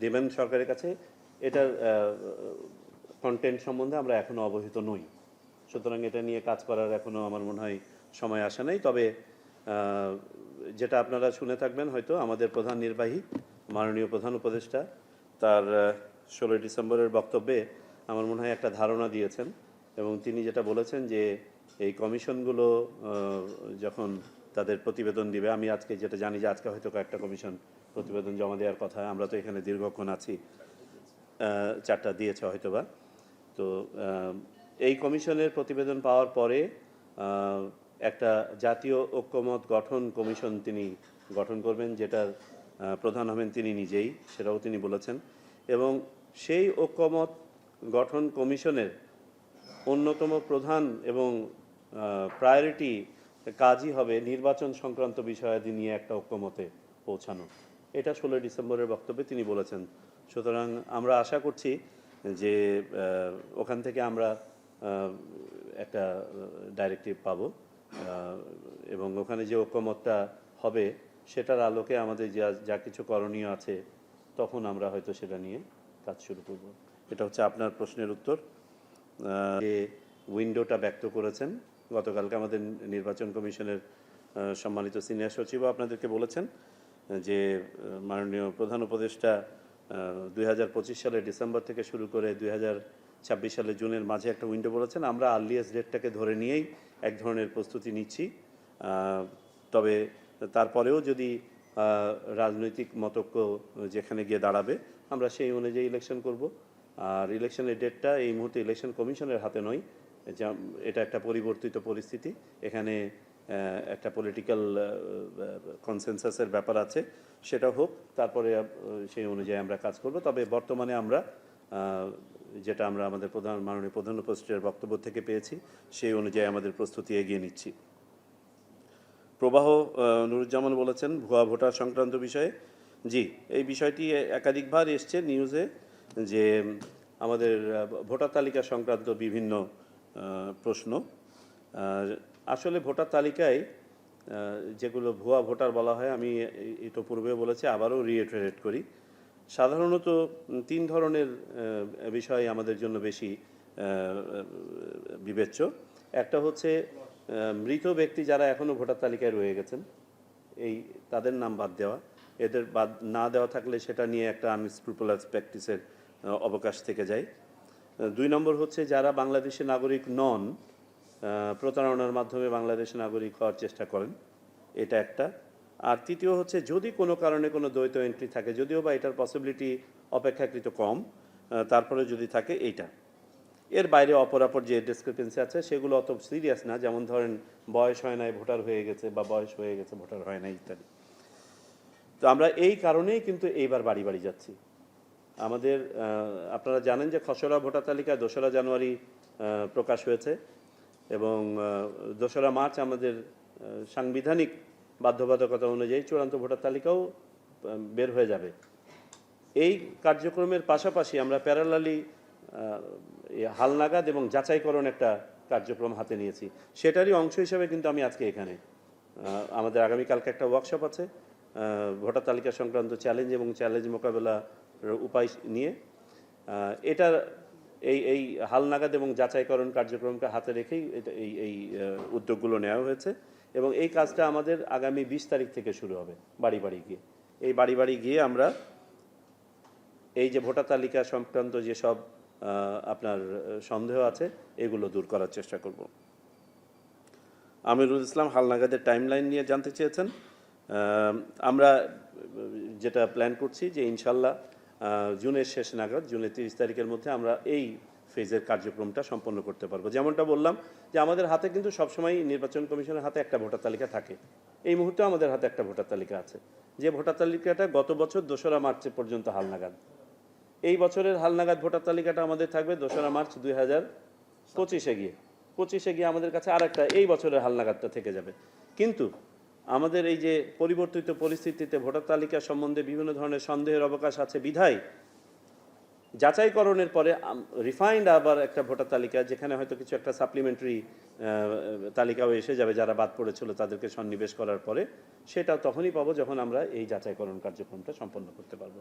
দেবেন সরকারের কাছে, এটার কন্টেন্ট সম্বন্ধে আমরা এখনও অবহিত নই। সুতরাং এটা নিয়ে কাজ করার এখনও আমার মনে হয় সময় আসে নাই। তবে যেটা আপনারা শুনে থাকবেন হয়তো, আমাদের প্রধান নির্বাহী মাননীয় প্রধান উপদেষ্টা তার 16 ডিসেম্বরের বক্তব্যে আমার মনে হয় একটা ধারণা দিয়েছেন, এবং তিনি যেটা বলেছেন যে এই কমিশনগুলো যখন তাদের প্রতিবেদন দিবে, আমি আজকে যেটা জানি যে আজকে হয়তো কয়েকটা কমিশন প্রতিবেদন জমা দেওয়ার কথা, আমরা তো এখানে দীর্ঘক্ষণ আছি, 4টা দিয়েছে হয়তোবা। তো এই কমিশনের প্রতিবেদন পাওয়ার পরে একটা জাতীয় ঐক্যমত গঠন কমিশন তিনি গঠন করবেন, যেটার প্রধান হবেন তিনি নিজেই, সেটাও তিনি বলেছেন। এবং সেই ঐক্যমত গঠন কমিশনের অন্যতম প্রধান এবং প্রায়োরিটি কাজই হবে নির্বাচন সংক্রান্ত বিষয়াদি নিয়ে একটা ঐক্যমতে পৌঁছানো। এটা 16 ডিসেম্বরের বক্তব্যে তিনি বলেছেন। সুতরাং আমরা আশা করছি যে ওখান থেকে আমরা একটা ডাইরেক্টিভ পাব, এবং ওখানে যে ঐক্যমতটা হবে সেটার আলোকে আমাদের যা কিছু করণীয় আছে তখন আমরা হয়তো সেটা নিয়ে কাজ শুরু করব। এটা হচ্ছে আপনার প্রশ্নের উত্তর। যে উইন্ডোটা ব্যক্ত করেছেন, গতকালকে আমাদের নির্বাচন কমিশনের সম্মানিত সিনিয়র সচিবও আপনাদেরকে বলেছেন যে মাননীয় প্রধান উপদেষ্টা 2025 সালের ডিসেম্বর থেকে শুরু করে 2026 সালের জুনের মাঝে একটা উইন্ডো বলেছেন। আমরা আর্লিয়েস্ট ডেটটাকে ধরে নিয়েই এক ধরনের প্রস্তুতি নিচ্ছি। তবে তারপরেও যদি রাজনৈতিক মতৈক্য যেখানে গিয়ে দাঁড়াবে আমরা সেই অনুযায়ী ইলেকশন করব। আর ইলেকশনের ডেটটা এই মুহূর্তে ইলেকশন কমিশনের হাতে নয়, এটা একটা পরিবর্তিত পরিস্থিতি। এখানে একটা পলিটিক্যাল কনসেনসাসের ব্যাপার আছে, সেটা হোক, তারপরে সেই অনুযায়ী আমরা কাজ করব। তবে বর্তমানে আমরা যেটা আমরা আমাদের মাননীয় প্রধান উপদেষ্টার বক্তব্য থেকে পেয়েছি সেই অনুযায়ী আমাদের প্রস্তুতি এগিয়ে নিচ্ছি। প্রবাহ নুরুজ্জামান বলেছেন ভুয়া ভোটার সংক্রান্ত বিষয়ে। জি, এই বিষয়টি একাধিকবার এসছে নিউজে যে আমাদের ভোটার তালিকা সংক্রান্ত বিভিন্ন প্রশ্ন। আসলে ভোটার তালিকায় যেগুলো ভুয়া ভোটার বলা হয়, আমি তো পূর্বে বলেছি, আবারও রিইটারেট করি। সাধারণত 3 ধরনের বিষয় আমাদের জন্য বেশি বিবেচ্য। একটা হচ্ছে মৃত ব্যক্তি যারা এখনও ভোটার তালিকায় রয়ে গেছেন, তাদের নাম বাদ দেওয়া। এদের বাদ না দেওয়া থাকলে সেটা নিয়ে একটা আনস্ক্রুপুলাস প্র্যাকটিসের অবকাশ থেকে যায়। 2 নম্বর হচ্ছে যারা বাংলাদেশের নাগরিক নন, প্রতারণার মাধ্যমে বাংলাদেশের নাগরিক হওয়ার চেষ্টা করেন, এটা একটা। আর তৃতীয় হচ্ছে যদি কোনো কারণে কোনো দ্বৈত এন্ট্রি থাকে, যদিও বা এটার পসিবিলিটি অপেক্ষাকৃত কম, তারপরে যদি থাকে এইটা। এর বাইরে অপরাপর যে ডিসক্রিপেন্সি আছে সেগুলো অত সিরিয়াস না, যেমন ধরেন বয়স হয় নাই ভোটার হয়ে গেছে, বা বয়স হয়ে গেছে ভোটার হয় না, ইত্যাদি। তো আমরা এই কারণেই কিন্তু এইবার বাড়ি বাড়ি যাচ্ছি। আমাদের আপনারা জানেন যে খসড়া ভোটার তালিকা 2রা জানুয়ারি প্রকাশ হয়েছে, এবং 2রা মার্চ আমাদের সাংবিধানিক বাধ্যবাধকতা অনুযায়ী চূড়ান্ত ভোটার তালিকাও বের হয়ে যাবে। এই কার্যক্রমের পাশাপাশি আমরা প্যারালালি হালনাগাদ এবং যাচাইকরণ একটা কার্যক্রম হাতে নিয়েছি। সেটারই অংশ হিসেবে কিন্তু আমি আজকে এখানে, আমাদের আগামীকালকে একটা ওয়ার্কশপ আছে ভোটার তালিকা সংক্রান্ত চ্যালেঞ্জ এবং চ্যালেঞ্জ মোকাবেলার উপায় নিয়ে। এটা এই হালনাগাদ এবং যাচাইকরণ কার্যক্রমকে হাতে রেখেই এই উদ্যোগগুলো নেওয়া হয়েছে, এবং এই কাজটা আমাদের আগামী 20 তারিখ থেকে শুরু হবে বাড়ি বাড়ি গিয়ে। এই বাড়ি বাড়ি গিয়ে আমরা এই যে ভোটার তালিকা সংক্রান্ত যেসব আপনার সন্দেহ আছে এগুলো দূর করার চেষ্টা করব। আমিরুল ইসলাম হালনাগাদের টাইমলাইন নিয়ে জানতে চেয়েছেন। আমরা যেটা প্ল্যান করছি যে ইনশাল্লাহ জুনের শেষ নাগাদ, জুনের 30 তারিখের মধ্যে আমরা এই ফেজের কার্যক্রমটা সম্পন্ন করতে পারবো। যেমনটা বললাম যে আমাদের হাতে কিন্তু সবসময় নির্বাচন কমিশনের হাতে একটা ভোটার তালিকা থাকে। এই মুহূর্তে আমাদের হাতে একটা ভোটার তালিকা আছে, যে ভোটার তালিকাটা গত বছর 2রা মার্চ পর্যন্ত হালনাগাদ। এই বছরের হালনাগাদ ভোটার তালিকাটা আমাদের থাকবে 2রা মার্চ 2025-এ গিয়ে আমাদের কাছে আরেকটা এই বছরের হালনাগাদটা থেকে যাবে। কিন্তু আমাদের এই যে পরিবর্তিত পরিস্থিতিতে ভোটার তালিকা সম্বন্ধে বিভিন্ন ধরনের সন্দেহের অবকাশ আছে বিধায় যাচাইকরণের পরে রিফাইন্ড আবার একটা ভোটার তালিকা, যেখানে হয়তো কিছু একটা সাপ্লিমেন্টারি তালিকাও এসে যাবে যারা বাদ পড়েছিল তাদেরকে সন্নিবেশ করার পরে, সেটা তখনই পাবো যখন আমরা এই যাচাইকরণ কার্যক্রমটা সম্পন্ন করতে পারবো।